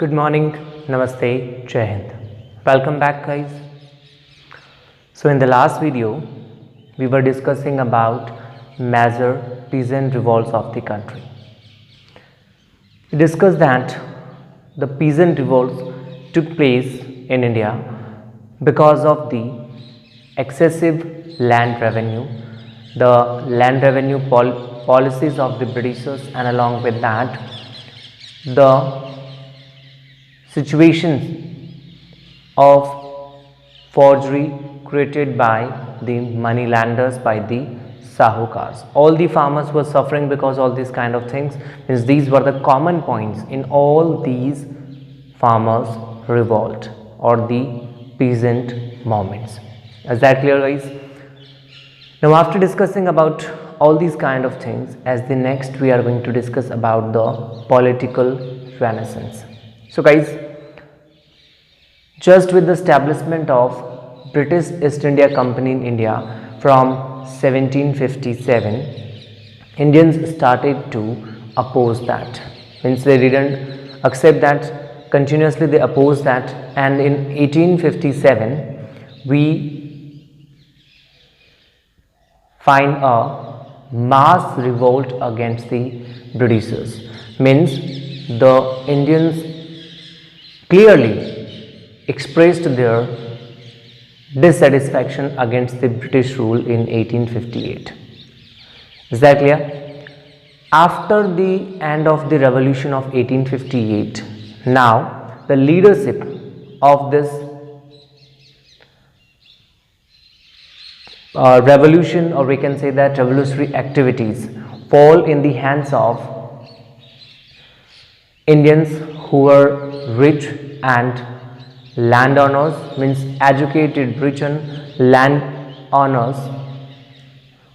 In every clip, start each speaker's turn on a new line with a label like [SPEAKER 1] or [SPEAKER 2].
[SPEAKER 1] Good morning, Namaste, Jai Hind. Welcome back, guys. So, in the last video, we were discussing about major peasant revolts of the country. We discussed that the peasant revolts took place in India because of the excessive land revenue, the land revenue policies of the Britishers, and along with that, the situation of forgery created by the moneylenders, by the sahukars. All the farmers were suffering because all these kind of things. Means these were the common points in all these farmers revolt or the peasant movements. Is that clear, guys? Now, after discussing about all these kind of things, as the next we are going to discuss about the political renaissance. So, guys, just with the establishment of British East India Company in India from 1757, Indians started to oppose that. Means they didn't accept that, continuously they opposed that, and in 1857 we find a mass revolt against the Britishers. Means the Indians clearly expressed their dissatisfaction against the British rule in 1858. Is that clear? After the end of the revolution of 1858, now the leadership of this revolution, or we can say that revolutionary activities, fall in the hands of Indians who were rich and landowners, means educated rich and landowners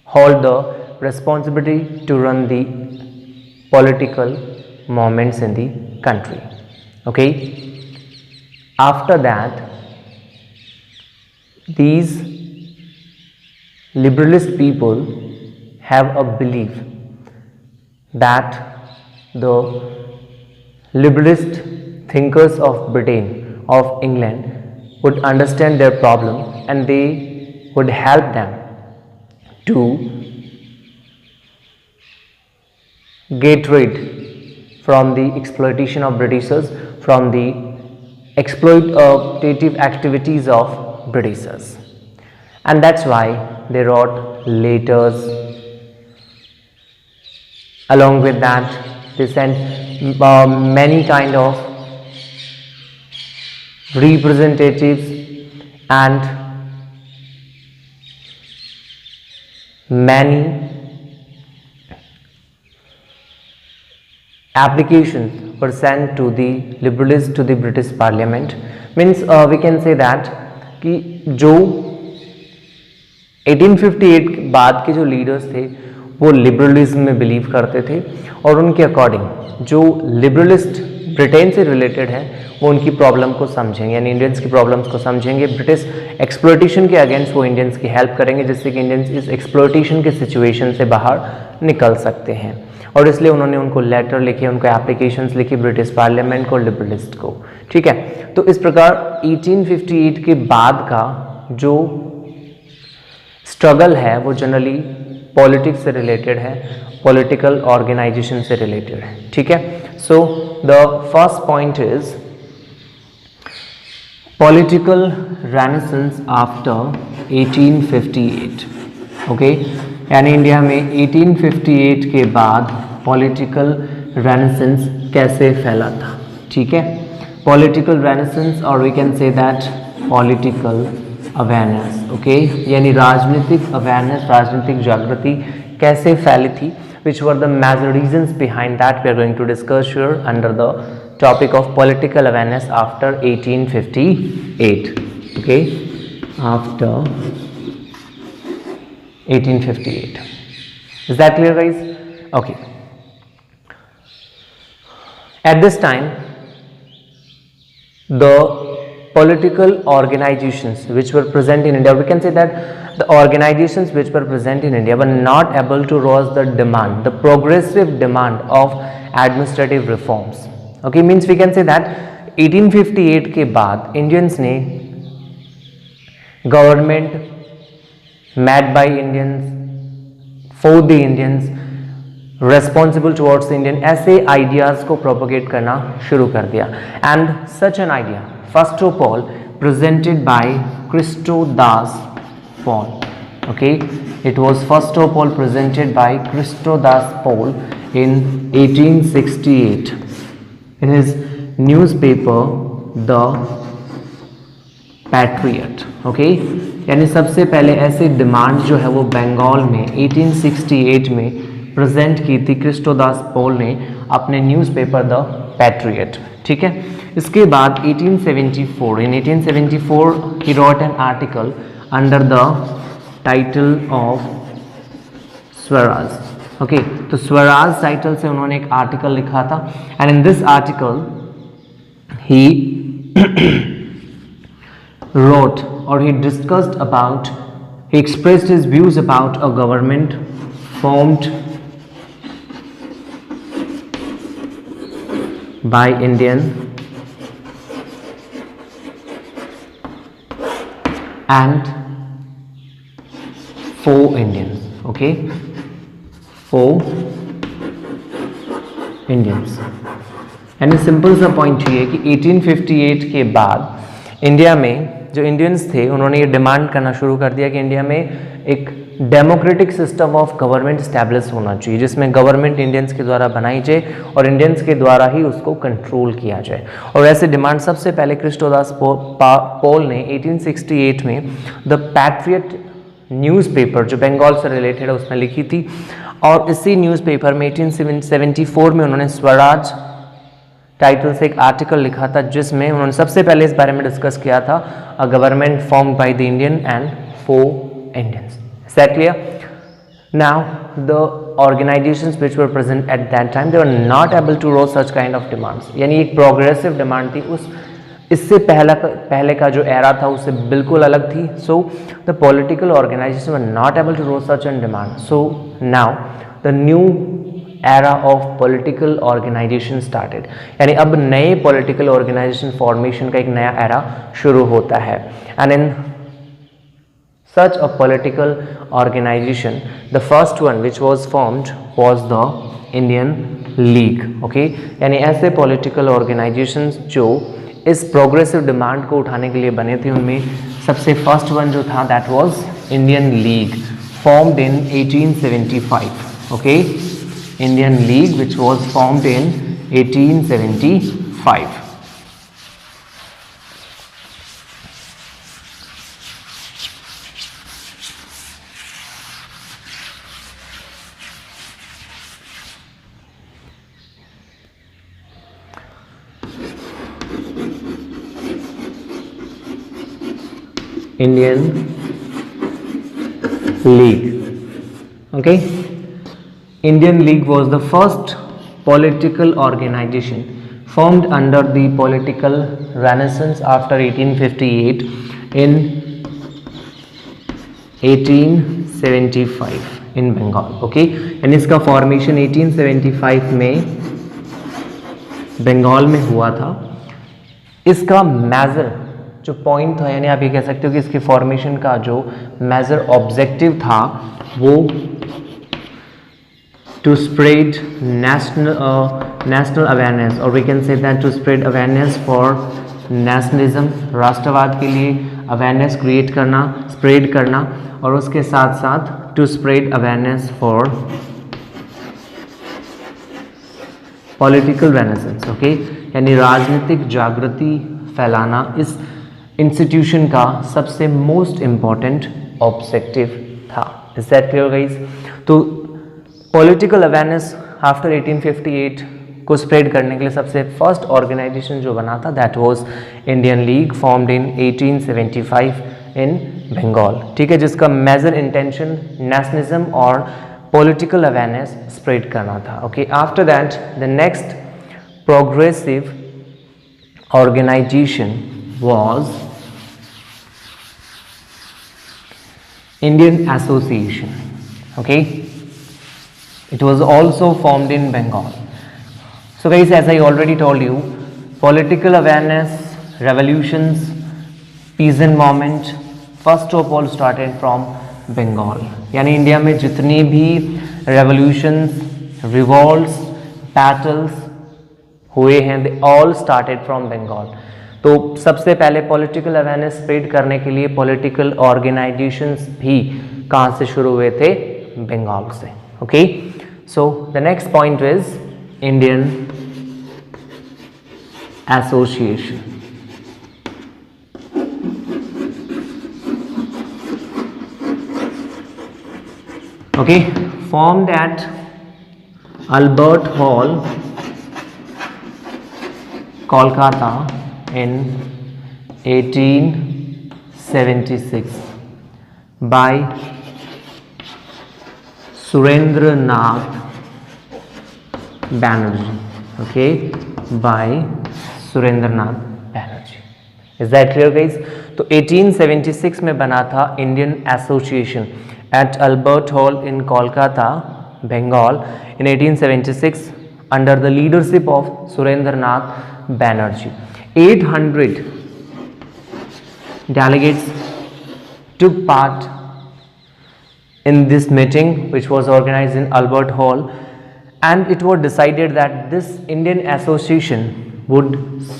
[SPEAKER 1] hold the responsibility to run the political movements in the country. Okay, after that, these liberalist people have a belief that the liberalist thinkers of Britain, of England, would understand their problem and they would help them to get rid from the exploitation of Britishers, from the exploitative activities of Britishers. And that's why they wrote letters. Along with that, they sent many kind of representatives and many applications were sent to the liberalists, to the British Parliament. Means we can say that कि जो 1858 के बाद के जो leaders थे वो liberalism में believe करते थे और उनके अकॉर्डिंग जो लिबरलिस्ट ब्रिटेन से रिलेटेड है वो उनकी प्रॉब्लम को समझेंगे, यानी इंडियंस की प्रॉब्लम्स को समझेंगे। ब्रिटिश एक्सप्लोइटेशन के अगेंस्ट वो इंडियंस की हेल्प करेंगे जिससे कि इंडियंस इस एक्सप्लोइटेशन के सिचुएशन से बाहर निकल सकते हैं। और इसलिए उन्होंने उनको लेटर लिखे, उनको एप्लीकेशंस लिखी ब्रिटिश पार्लियामेंट को, लिबरलिस्ट को। ठीक है, तो इस प्रकार 1858 के बाद का जो स्ट्रगल है वो जनरली पॉलिटिक्स से रिलेटेड है, पॉलिटिकल ऑर्गेनाइजेशन से रिलेटेड है। ठीक है, so the first point is political renaissance after 1858। Okay, यानी इंडिया में 1858 के बाद पॉलिटिकल रेनेसेंस कैसे फैला था। ठीक है, पॉलिटिकल रेनेसेंस, और we can say that political awareness. Okay, यानी राजनीतिक अवेयरनेस, राजनीतिक जागृति कैसे फैली थी, which were the major reasons behind that we are going to discuss here under the topic of political awareness after 1858. Okay, after 1858. Is that clear, guys? Okay. At this time, the political organizations which were present in India, we can say that the organizations which were present in India were not able to raise the demand, the progressive demand of administrative reforms. Okay, means we can say that 1858 के बाद Indians ने government made by Indians for the Indians responsible towards Indian, ऐसे ideas को propagate करना शुरू कर दिया. And such an idea first of all presented by Kristodas Pal. Okay, it was first of all presented by Christodas Paul in 1868 in his newspaper The Patriot. Okay, यानी सबसे पहले ऐसी डिमांड जो है वो बंगाल में 1868 में प्रेजेंट की थी क्रिस्टोदास पॉल ने अपने न्यूज़पेपर द पैट्रियट. ठीक है, इसके बाद 1874 in 1874 he wrote an article under the title of Swaraj. Okay, तो स्वराज टाइटल से उन्होंने एक आर्टिकल लिखा था. And in this article he wrote or he discussed about, he expressed his views about a government formed by Indian and for Indians. Okay, for Indians. यानी simple सा point ये है कि 1858 के बाद इंडिया में जो इंडियंस थे उन्होंने ये डिमांड करना शुरू कर दिया कि इंडिया में एक democratic system of government establish होना चाहिए जिसमें गवर्नमेंट इंडियंस के द्वारा बनाई जाए और इंडियंस के द्वारा ही उसको कंट्रोल किया जाए. और ऐसे डिमांड सबसे पहले क्रिस्टोदास पॉल ने 1868 में द पैट्रियट न्यूज़पेपर जो बंगाल से रिलेटेड है उसमें लिखी थी. और इसी न्यूज़पेपर में 1874 में उन्होंने स्वराज टाइटल से एक आर्टिकल लिखा था जिसमें उन्होंने सबसे पहले इस बारे में डिस्कस किया था a government formed by the Indian and for Indians. Is that clear? Now the organisations which were present at that time they were not able to row such kind of demands. यानी एक progressive demand थी, उस इससे पहले का जो era था उससे बिल्कुल अलग थी. So the political organisation were not able to row such an demand. So now the new era of political organisation started. यानी अब नए पॉलिटिकल ऑर्गेनाइजेशन फॉर्मेशन का एक नया एरा शुरू होता है. And in such a political organisation the first one which was formed was the Indian League. Okay, यानी ऐसे पॉलिटिकल ऑर्गेनाइजेशन जो इस प्रोग्रेसिव डिमांड को उठाने के लिए बने थे उनमें सबसे फर्स्ट वन जो था that was Indian league formed in 1875. Okay, Indian league which was formed in 1875. Indian League. Okay, Indian League was the first political organization formed under the political renaissance after 1858 in 1875 in Bengal. Okay, and इसका formation 1875 में बंगाल में हुआ था. इसका major जो point था, यानी आप ये कह सकते हो कि इसके फॉर्मेशन का जो मेजर ऑब्जेक्टिव था वो टू स्प्रेड नेशनल अवेयरनेस, और we can say that to spread awareness for nationalism, राष्ट्रवाद के लिए अवेयरनेस क्रिएट करना, स्प्रेड करना, और उसके साथ साथ to spread awareness for political renaissance. Okay, यानी राजनीतिक जागृति फैलाना इस इंस्टीट्यूशन का सबसे मोस्ट इम्पॉर्टेंट ऑब्जेक्टिव था. Is that clear guys? तो पॉलिटिकल अवेयरनेस आफ्टर 1858 को स्प्रेड करने के लिए सबसे फर्स्ट ऑर्गेनाइजेशन जो बना था that was Indian league formed in 1875 इन बंगाल. ठीक है, जिसका मेजर इंटेंशन नेशनलिज्म और पॉलिटिकल अवेयरनेस स्प्रेड करना था. Okay, after that the next progressive organization was Indian Association. Okay, it was also formed in Bengal. So guys, as I already told you, political awareness, revolutions, peasant movement, first of all started from Bengal. यानी India में जितनी भी revolutions, revolts, battles हुए हैं, they all started from Bengal. तो सबसे पहले political awareness spread करने के लिए पॉलिटिकल ऑर्गेनाइजेशंस भी कहाँ से शुरू हुए थे? बंगाल से। Okay, so the next point is Indian association. Okay, formed at Albert Hall, Kolkata in 1876 by Surendranath Banerjee. Okay, by Surendranath Banerjee. Is that clear guys? तो 1876 में बना था Indian association at Albert Hall in Kolkata, Bengal in 1876 under the leadership of Surendranath Banerjee. 800 delegates took part in this meeting which was organized in Albert Hall, and it was decided that this Indian association would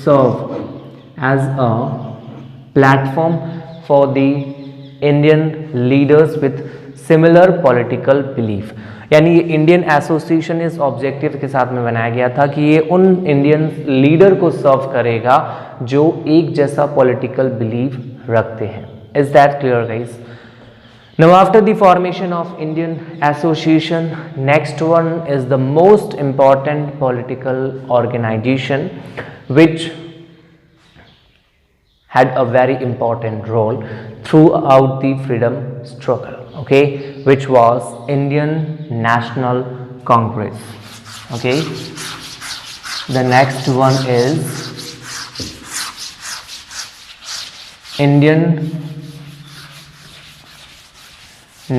[SPEAKER 1] serve as a platform for the Indian leaders with similar political belief. यानी ये Indian association इस objective के साथ में बनाया गया था कि ये उन इंडियन लीडर को सर्व करेगा जो एक जैसा पॉलिटिकल बिलीफ रखते हैं। Is that clear guys? Now after the formation of Indian Association, next one is the most important political organisation which had a very important role throughout the freedom struggle, okay, which was Indian National Congress. Okay, the next one is Indian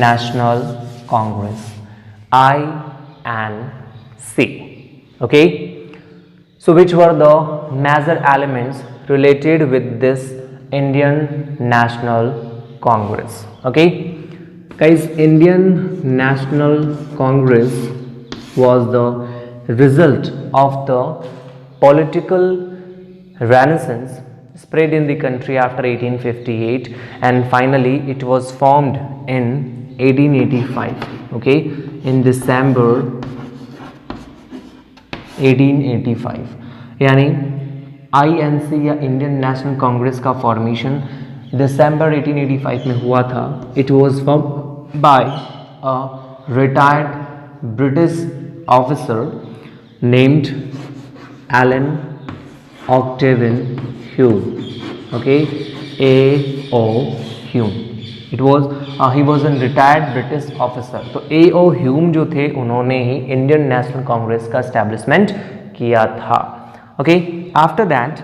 [SPEAKER 1] National Congress, INC. Okay, so which were the major elements related with this Indian National Congress? Okay guys, Indian National Congress was the result of the political renaissance spread in the country after 1858, and finally it was formed in 1885, okay, in December 1885। यानी INC या Indian National Congress का formation दिसंबर 1885 में हुआ था। It was formed by a retired British officer named Allan Octavian Hume, okay, AO Hume. It was he was an retired British officer. तो AO Hume जो थे उन्होंने ही इंडियन नेशनल कांग्रेस का एस्टेब्लिशमेंट किया था। Okay, after that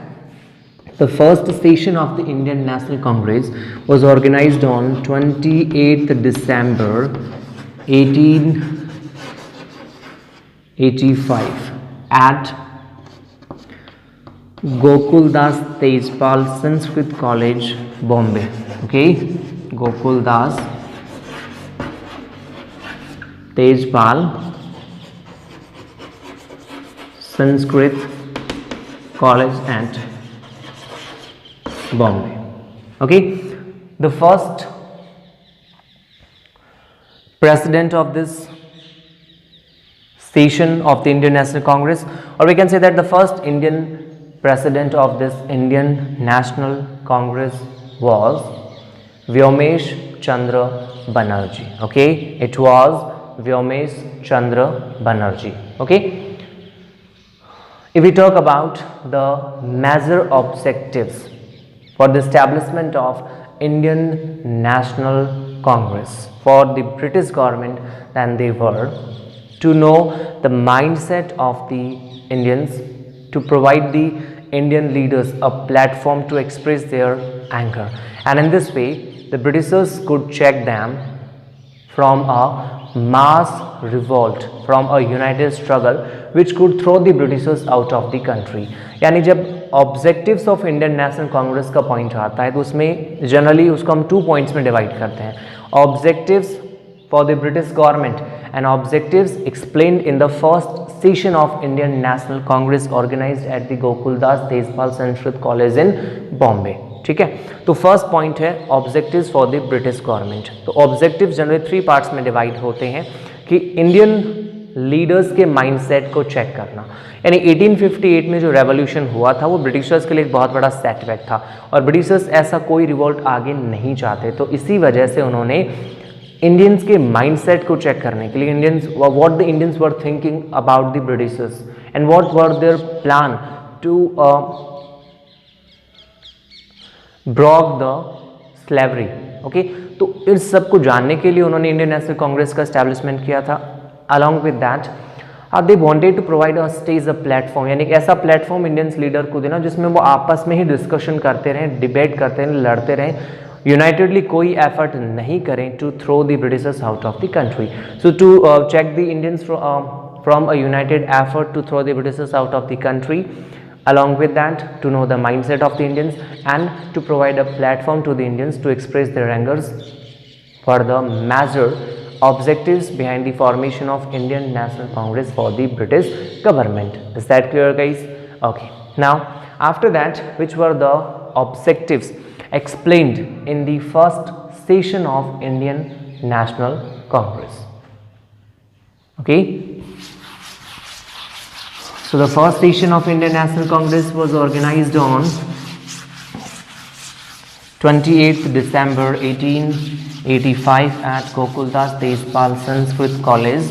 [SPEAKER 1] the first session of the Indian National Congress was organized on 28th December 1885 at Gokuldas Tejpal Sanskrit College, Bombay. Okay, Gokuldas Tejpal Sanskrit College at Bombay. Okay, the first president of this session of the Indian National Congress, or we can say that the first Indian president of this Indian National Congress was Vyomesh Chandra Banerjee. Okay, it was Vyomesh Chandra Banerjee. Okay, if we talk about the major objectives for the establishment of Indian National Congress for the British government, then they were to know the mindset of the Indians, to provide the Indian leaders a platform to express their anger, and in this way the Britishers could check them from a mass revolt, from a united struggle which could throw the Britishers out of the country. यानी जब objectives of Indian National Congress का point आता है तो उसमें generally उसको हम 2 points में डिवाइड करते हैं, objectives for the British government and objectives explained in the first session of Indian National Congress organised at the Gokuldas Tejpal Sanskrit college in Bombay. ठीक है, तो फर्स्ट पॉइंट है objectives for the British government. तो ऑब्जेक्टिव्स जनरली 3 पार्ट्स में divide होते हैं कि Indian leaders के माइंडसेट को चेक करना, यानी 1858 में जो रेवोल्यूशन हुआ था वो ब्रिटिशर्स के लिए एक बहुत बड़ा सेटबैक था और ब्रिटिशर्स ऐसा कोई रिवोल्ट आगे नहीं चाहते, तो इसी वजह से उन्होंने इंडियंस के माइंडसेट को चेक करने के लिए Indians what the Indians were thinking about the Britishers and what were their plan to broke the slavery. Okay, तो इस सब को जानने के लिए उन्होंने इंडियन नेशनल कांग्रेस का एस्टैब्लिशमेंट किया था। Along with that they wanted to provide a stage, a platform, यानी कि ऐसा प्लेटफॉर्म इंडियंस लीडर को देना जिसमें वो आपस में ही डिस्कशन करते रहें, डिबेट करते रहें, लड़ते रहें, यूनाइटेडली कोई एफर्ट नहीं करें to throw the Britishers out of the country. So to check the Indians from a united effort to throw the Britishers out of the country, along with that to know the mindset of the Indians and to provide a platform to the Indians to express their angers for the major objectives behind the formation of Indian National Congress for the British government. Is that clear, guys? Okay, now after that, which were the objectives explained in the first session of Indian National Congress? Okay, so the first session of Indian National Congress was organized on 28th December 1885 at Gokuldas Tejpal Sanskrit College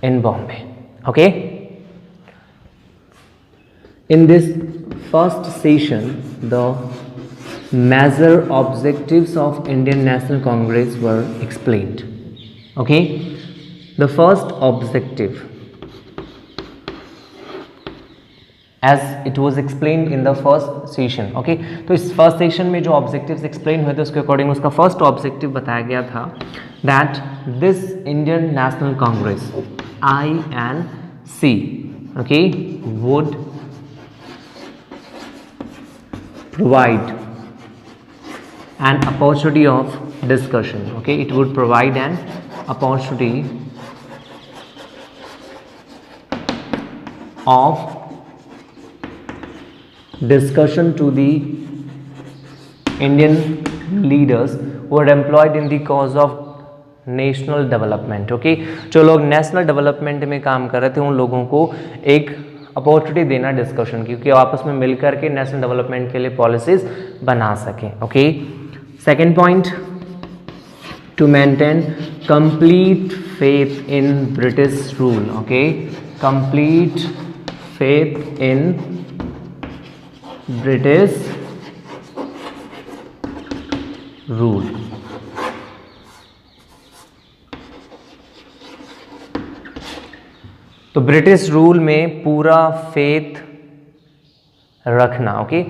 [SPEAKER 1] in Bombay. Okay, in this first session the major objectives of Indian National Congress were explained. Okay, the first objective, as it was explained in the first session. Okay, तो इस first session में जो objectives explain हुए थे उसके according उसका first objective बताया गया था that this Indian National Congress INC, okay, would provide an opportunity of discussion. Okay, it would provide an opportunity of discussion to the Indian leaders who are employed in the cause of national development. Okay, जो लोग national development में काम कर रहे थे उन लोगों को एक अपॉर्चुनिटी देना डिस्कशन की, क्योंकि आपस में मिलकर के नेशनल डेवलपमेंट के लिए पॉलिसीज बना सकें। ओके, second point, to maintain complete faith in British rule. Okay, complete faith in British rule. तो ब्रिटिश रूल में पूरा फेथ रखना। Okay,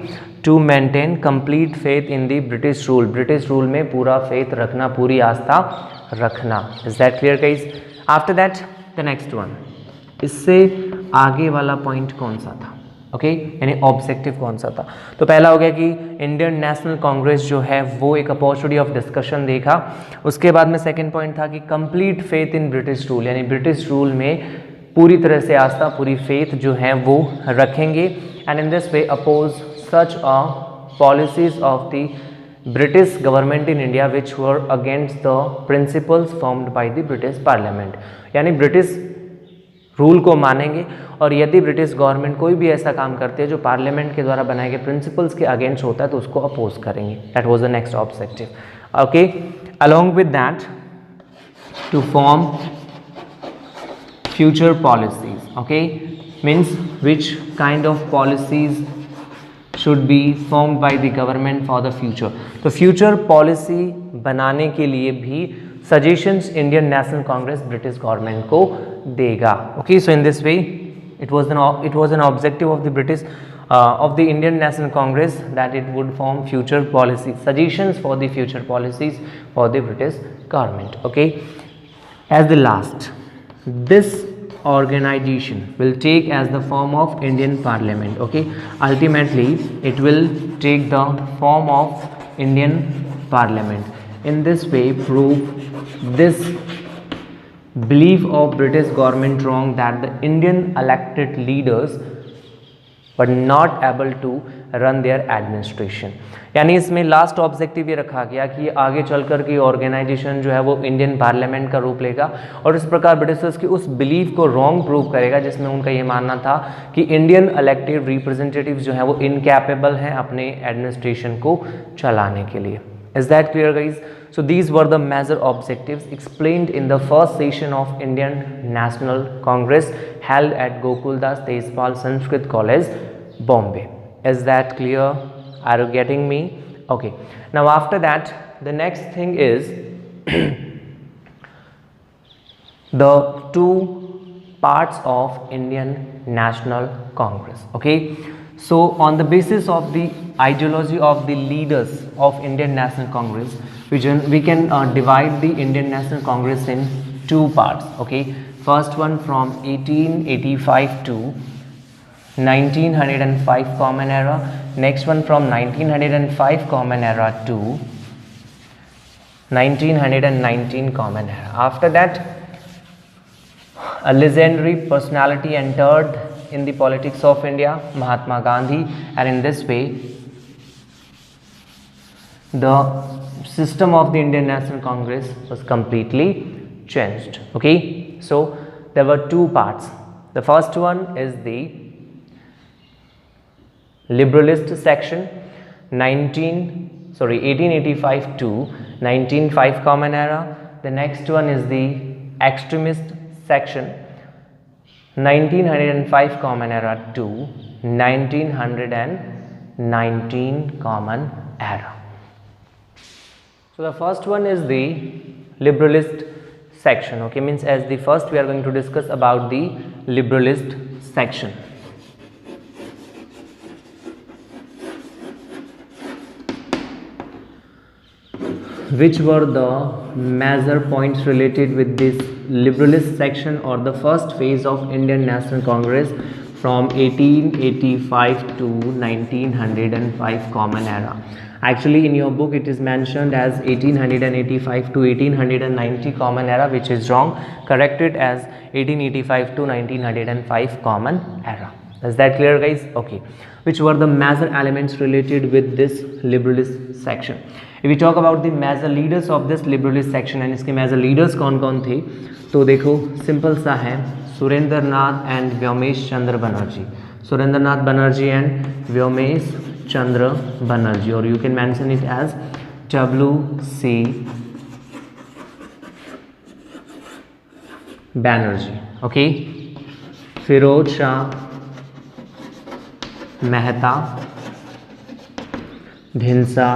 [SPEAKER 1] to maintain complete faith in the British rule, British rule में पूरा फेथ रखना, पूरी आस्था रखना। Is that clear guys? After that the next one, इससे आगे वाला पॉइंट कौन सा था? ओके, यानी ऑब्जेक्टिव कौन सा था? तो पहला हो गया कि इंडियन नेशनल कांग्रेस जो है वो एक अपॉर्चुनिटी ऑफ डिस्कशन देखा। उसके बाद में सेकंड पॉइंट था कि complete faith in British rule, यानी ब्रिटिश रूल में पूरी तरह से आस्था, पूरी फेथ जो है वो रखेंगे। And in this way oppose such a policies of the British government in India which were against the principles formed by the British parliament, यानी ब्रिटिश रूल को मानेंगे और यदि ब्रिटिश गवर्नमेंट कोई भी ऐसा काम करती है जो पार्लियामेंट के द्वारा बनाए गए प्रिंसिपल्स के अगेंस्ट होता है तो उसको अपोज करेंगे। That was the next objective. Okay, along with that to form future policies. Okay, means which kind of policies should be formed by the government for the future. तो future policy बनाने के लिए भी suggestions Indian National Congress British government को देगा। Okay, so in this way it was an objective of the British of the Indian National Congress that it would form future policy suggestions for the future policies for the British government. Okay, as the last, this organization will take as the form of Indian Parliament. Okay, ultimately it will take the form of Indian Parliament. In this way, prove this belief of British government wrong that the Indian elected leaders but not able to run their administration. यानी इसमें last objective ये रखा गया कि आगे चलकर की organisation जो है वो इंडियन पार्लियामेंट का रूप लेगा और इस प्रकार ब्रिटिशर्स की उस बिलीफ को रॉन्ग प्रूव करेगा जिसमें उनका ये मानना था कि इंडियन इलेक्टेड रिप्रेजेंटेटिव जो है वो इनकैपेबल हैं अपने एडमिनिस्ट्रेशन को चलाने के लिए। Is that clear, guys? So these were the major objectives explained in the first session of Indian National Congress held at Gokuldas Tejpal Sanskrit College, Bombay. Is that clear? Are you getting me? Okay. Now after that, the next thing is the two parts of Indian National Congress. Okay. So on the basis of the ideology of the leaders of Indian National Congress, we can divide the Indian National Congress in two parts. Okay, first one from 1885 to 1905 Common Era, next one from 1905 Common Era to 1919 Common Era. After that, a legendary personality entered in the politics of India, Mahatma Gandhi, and in this way the system of the Indian National Congress was completely changed. Okay, so there were two parts. The first one is the liberalist section, 1885 to 1905 Common Era. The next one is the extremist section, 1905 Common Era to 1919 Common Era. So the first one is the liberalist section. Okay, means as the first we are going to discuss about the liberalist section. Which were the major points related with this liberalist section or the first phase of Indian National Congress from 1885 to 1905 Common Era? Actually in your book it is mentioned as 1885 to 1890 Common Era, which is wrong. Correct it as 1885 to 1905 Common Era. Is that clear, guys? Okay. Which were the major elements related with this liberalist section? If we talk about the major leaders of this liberalist section and इसके major leaders कौन कौन थे, तो देखो simple सा है, Surendra Nath and Womesh Chandra Banerjee, Surendra Nath Banerjee and Womesh Chandra Banerjee, और you can mention it as W.C. Banerjee. Okay, Firoz Shah Mehta, Dinshaw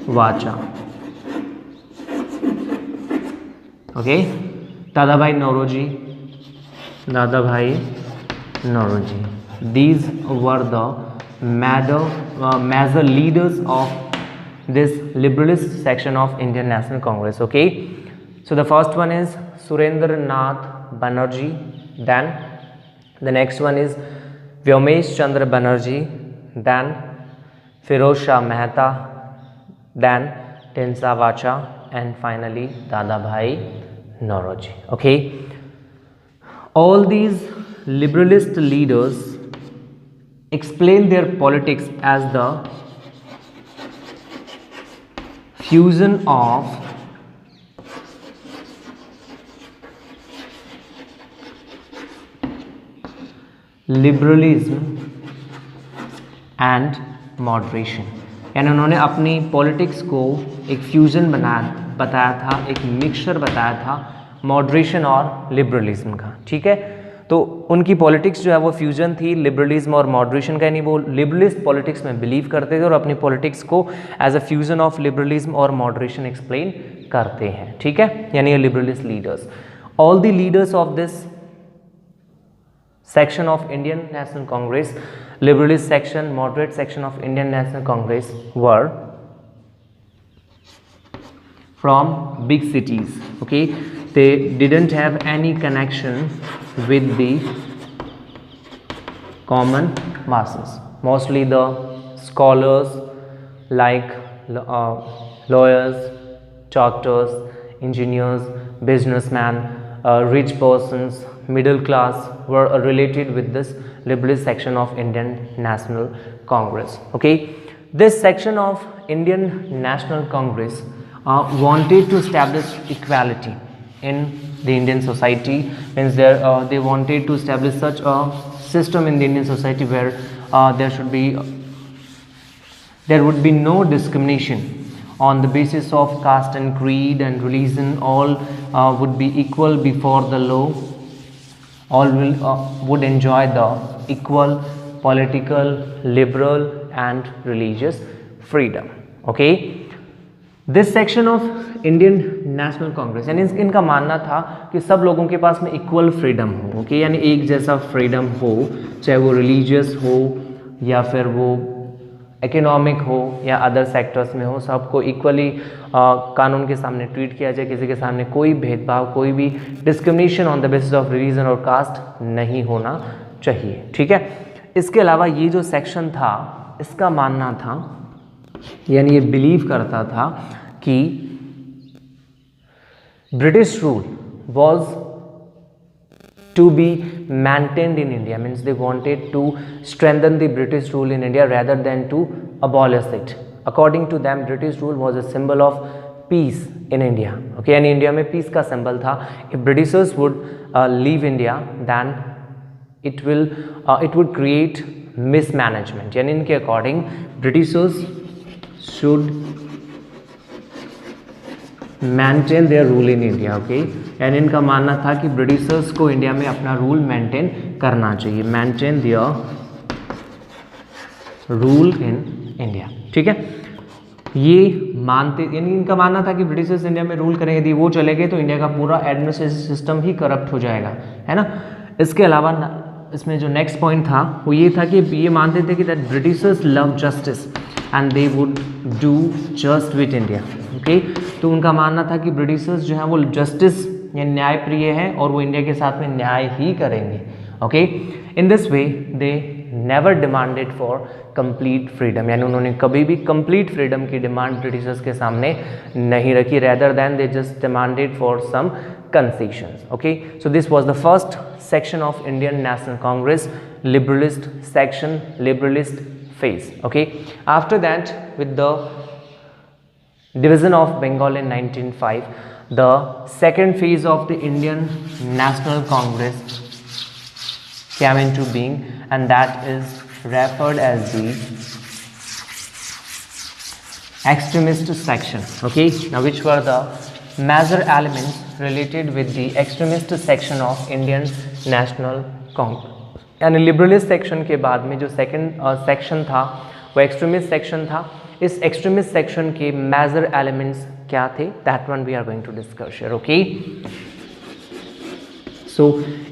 [SPEAKER 1] Wacha. Okay, Dadabhai Naoroji, these were the major leaders of this liberalist section of Indian National Congress. Okay, so the first one is Surendra Nath Banerjee, then the next one is Vyomesh Chandra Banerjee, then Firoz Shah Mehta, then Dhinsa Vacha, and finally Dadabhai Naoroji. Okay, all these liberalist leaders explain their politics as the fusion of liberalism and moderation. यानी उन्होंने अपनी politics को एक fusion बताया था, एक mixture बताया था मॉडरेशन और लिबरलिज्म का. ठीक है, तो उनकी पॉलिटिक्स जो है वो फ्यूजन थी लिबरलिज्म और मॉडरेशन का. यानी वो लिबरलिस्ट पॉलिटिक्स में बिलीव करते थे और अपनी पॉलिटिक्स को as a fusion of liberalism और मॉडरेशन एक्सप्लेन करते हैं. ठीक है, यानी ये liberalist leaders. All the leaders of this section of Indian National Congress, liberalist section, moderate section of Indian National Congress were from big cities. Okay, they didn't have any connection with the common masses. Mostly the scholars like lawyers, doctors, engineers, businessmen, rich persons, middle class were related with this liberalist section of Indian National Congress. Okay, this section of Indian National Congress wanted to establish equality in the Indian society. Means they wanted to establish such a system in the Indian society where there would be no discrimination on the basis of caste and creed and religion. All would be equal before the law. All would enjoy the equal political, liberal and religious freedom. Okay, this section of Indian National Congress यानी इनका मानना था कि सब लोगों के पास में equal freedom हो. ओके, यानी एक जैसा फ्रीडम हो, चाहे वो रिलीजियस हो या फिर वो इकोनॉमिक हो या अदर सेक्टर्स में हो, सबको इक्वली कानून के सामने ट्रीट किया जाए. किसी के सामने कोई भेदभाव, कोई भी discrimination on the basis of religion और कास्ट नहीं होना चाहिए. ठीक है, इसके अलावा ये जो सेक्शन था इसका मानना था यानी ये बिलीव करता था कि British rule was to be maintained in India. Means they wanted to strengthen the British rule in India rather than to abolish it. According to them, British rule was a symbol of peace in India. Okay, and India में peace का symbol था. If Britishers would leave India, then it would create mismanagement. यानी इनके according Britishers should maintain their rule in India. Okay, and इनका मानना था कि Britishers को इंडिया में अपना रूल मेंटेन करना चाहिए. Maintain their rule in India. ठीक है, ये मानते यानी इनका मानना था कि ब्रिटिशर्स इंडिया में रूल करेंगे, यदि वो चले गए तो इंडिया का पूरा एडमिनिस्ट्रेटिव सिस्टम ही करप्ट हो जाएगा, है ना. इसके अलावा इसमें जो नेक्स्ट पॉइंट था वो ये था कि ये मानते थे कि that Britishers love justice and they would do just with India. Okay, तो उनका मानना था कि ब्रिटिशर्स जो है वो जस्टिस या न्याय प्रिय है और वो इंडिया के साथ में न्याय ही करेंगे. Okay, in this way they never demanded for complete freedom. यानी उन्होंने कभी भी कंप्लीट फ्रीडम की डिमांड ब्रिटिशर्स के सामने नहीं रखी. Rather than they just demanded for some concessions. Okay, so this was the first section of Indian National Congress, liberalist section, liberalist phase. Okay, after that, with the division of Bengal in 1905, the second phase of the Indian National Congress came into being, and that is referred as the extremist section. Okay, now which were the major elements related with the extremist section of Indian National Congress. यानी liberalist section के बाद में जो second section था वो extremist section था. इस extremist section के मेजर एलिमेंट्स क्या थे, that one we are going to discuss here. Okay, so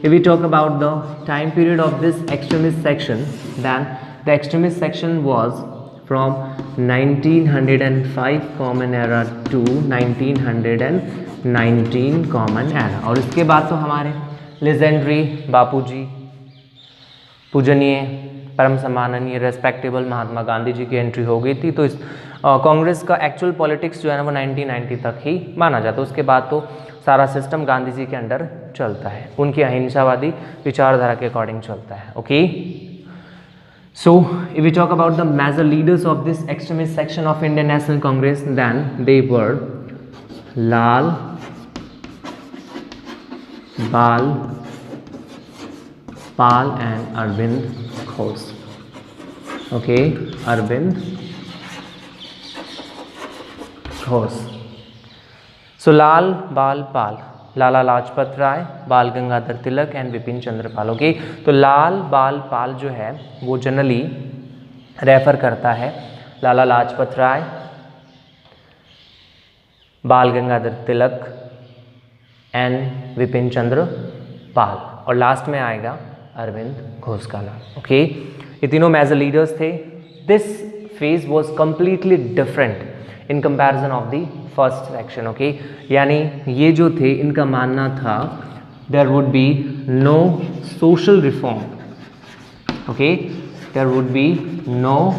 [SPEAKER 1] if we talk about the time period of this extremist section, then the extremist section was from 1905 common era to 1919 common era. और इसके बाद तो हमारे legendary बापूजी, पूजनीय, परम सम्माननीय, respectable Mahatma Gandhi ji की entry हो गई थी. तो इस कांग्रेस का एक्चुअल पॉलिटिक्स जो है ना वो 1990 तक ही माना जाता है. उसके बाद तो सारा सिस्टम गांधी जी के अंडर चलता है, उनकी अहिंसावादी विचारधारा के अकॉर्डिंग चलता है. Okay, so if we talk about the major leaders of this extremist section of Indian National Congress, then they were Lal, Bal, Pal and Arvind Ghosh. Okay, Arvind Ghosh. So Lal, Bal, Pal, Lala Lajpat Rai, Bal Gangadhar Tilak and Bipin Chandra Pal. Okay, तो लाल, बाल, पाल जो है वो generally refer करता है लाला Lajpat Rai, Bal Gangadhar Tilak and Bipin Chandra पाल, और last में आएगा अरविंद घोष का नाम. ओके, ये तीनों मेजर लीडर्स थे. This phase was completely different in comparison of the first section. Okay, यानी ये जो थे इनका मानना था there would be no social reform. Okay, there would be no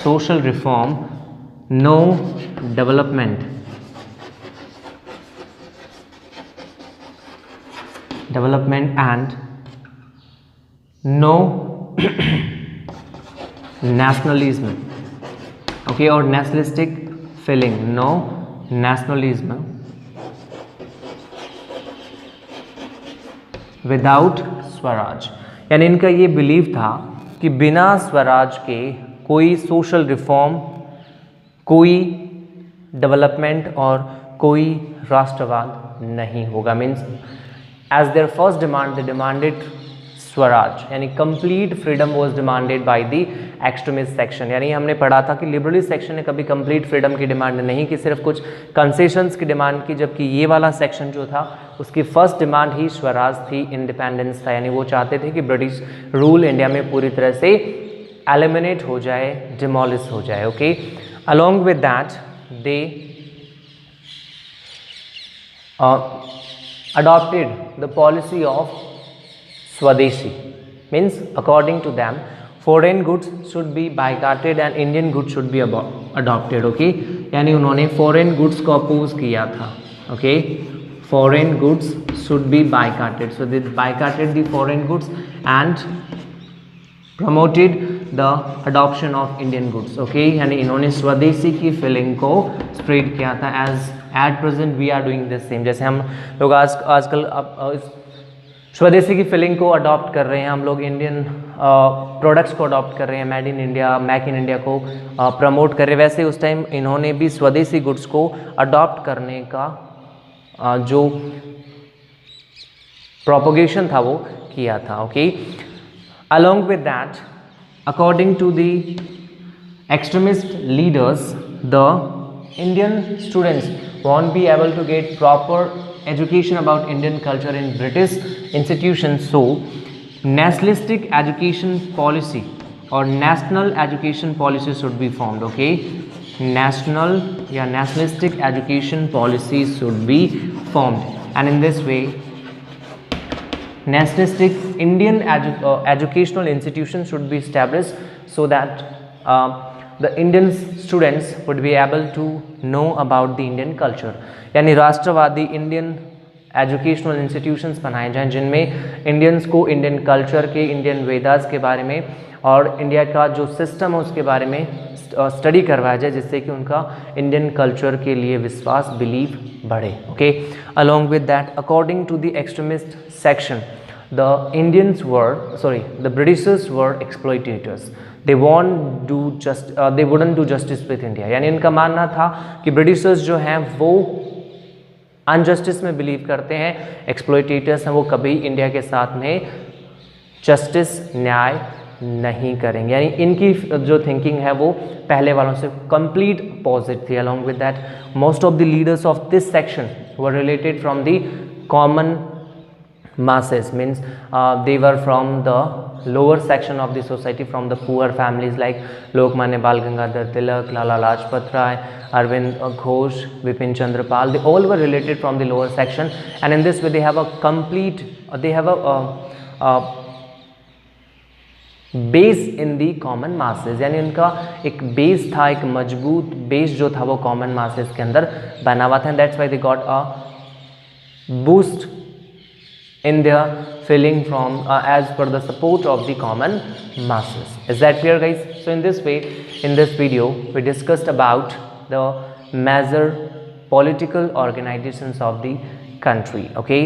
[SPEAKER 1] social reform, no development and no nationalism. Okay, or nationalistic feeling, no nationalism without swaraj. यानी इनका ये बिलीव था कि बिना स्वराज के कोई सोशल रिफॉर्म, कोई डेवलपमेंट और कोई राष्ट्रवाद नहीं होगा. Means as their first demand they demanded swaraj, यानी complete freedom was demanded by the extremist section. यानी हमने पढ़ा था कि लिबरलिस्ट सेक्शन ने कभी कंप्लीट फ्रीडम की डिमांड नहीं की, सिर्फ कुछ कंसेशंस की डिमांड की, जबकि ये वाला सेक्शन जो था उसकी फर्स्ट डिमांड ही स्वराज थी, इंडिपेंडेंस था. यानी वो चाहते थे कि ब्रिटिश रूल इंडिया में पूरी तरह से एलिमिनेट हो जाए, डिमोलिश हो जाए. Okay, along with that they adopted the policy of Swadeshi. Means according to them foreign goods should be boycotted and Indian goods should be adopted. Okay, यानी उन्होंने foreign goods को oppose किया था. Okay, foreign goods should be boycotted, so they boycotted the foreign goods and promoted the adoption of Indian goods. Okay, यानी इन्होंने स्वदेशी की feeling को स्प्रेड किया था. As at present we are doing this same. जैसे हम लोग आजकल स्वदेशी की फीलिंग को अडॉप्ट कर रहे हैं, हम लोग इंडियन प्रोडक्ट्स को अडॉप्ट कर रहे हैं, made in India, make in India को प्रमोट कर रहे हैं. वैसे उस टाइम इन्होंने भी स्वदेशी गुड्स को अडॉप्ट करने का जो प्रोपोगेशन था वो किया था. Okay, along with that, according to the extremist leaders, the Indian students won't be able to get proper education about Indian culture in British institutions, so nationalistic education policy or national education policy should be formed. Okay, nationalistic education policies should be formed, and in this way nationalistic Indian educational institutions should be established so that the Indian students would be able to know about the Indian culture. यानी राष्ट्रवादी Indian educational institutions बनाए जाएं जिनमें Indians को Indian culture के, Indian Vedas के बारे में और इंडिया का जो सिस्टम है उसके बारे में स्टडी करवाया जाए, जिससे कि उनका इंडियन कल्चर के लिए विश्वास, बिलीव बढ़े. Okay, along with that, according to the extremist section, the Britishers were exploitators. They wouldn't do justice with India. यानी इनका मानना था कि ब्रिटिशर्स जो हैं वो अनजस्टिस में बिलीव करते हैं, एक्सप्लॉइटेटर्स हैं, वो कभी इंडिया के साथ में जस्टिस, न्याय नहीं करेंगे. यानी इनकी जो थिंकिंग है वो पहले वालों से कंप्लीट अपोजिट थी. Along with that, most of the leaders of this section were related from the common masses. Means they were from the lower section of the society, from the poor families like Lokmanya Bal Gangadhar Tilak, Lala Lajpat Rai, Arvind Ghosh, Bipin Chandra Pal. They all were related from the lower section, and in this way they have a base in the common masses. यानी उनका एक base था, एक मजबूत base जो था वो common masses के अंदर बना हुआ था. That's why they got a boost in their feeling from as per the support of the common masses. Is that clear, guys? So in this way, in this video we discussed about the major political organizations of the country. Okay,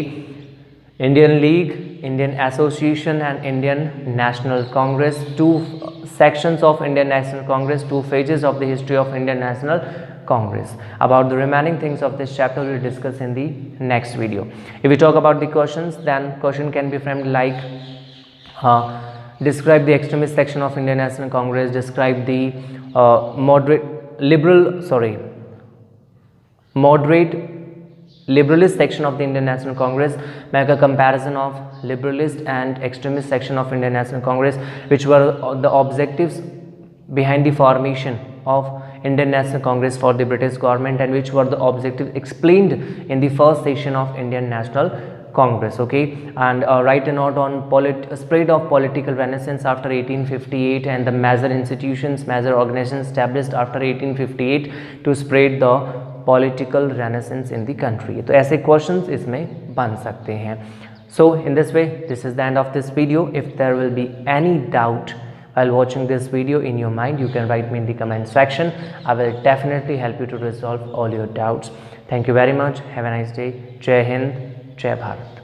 [SPEAKER 1] Indian League, Indian Association and Indian National Congress, two sections of Indian National Congress, two phases of the history of Indian National Congress. About the remaining things of this chapter we will discuss in the next video. If we talk about the questions, then question can be framed like describe the extremist section of Indian National Congress, describe the moderate liberalist section of the Indian National Congress, make a comparison of liberalist and extremist section of Indian National Congress, which were the objectives behind the formation of Indian National Congress for the British government, and which were the objectives explained in the first session of Indian National Congress. Okay, and write a note on spread of political renaissance after 1858 and the major institutions, major organizations established after 1858 to spread the political renaissance in the country. तो ऐसे questions इसमें बन सकते हैं. So in this way, this is the end of this video. If there will be any doubt while watching this video in your mind, you can write me in the comment section. I will definitely help you to resolve all your doubts. Thank you very much. Have a nice day. Jai Hind, Jai Bharat.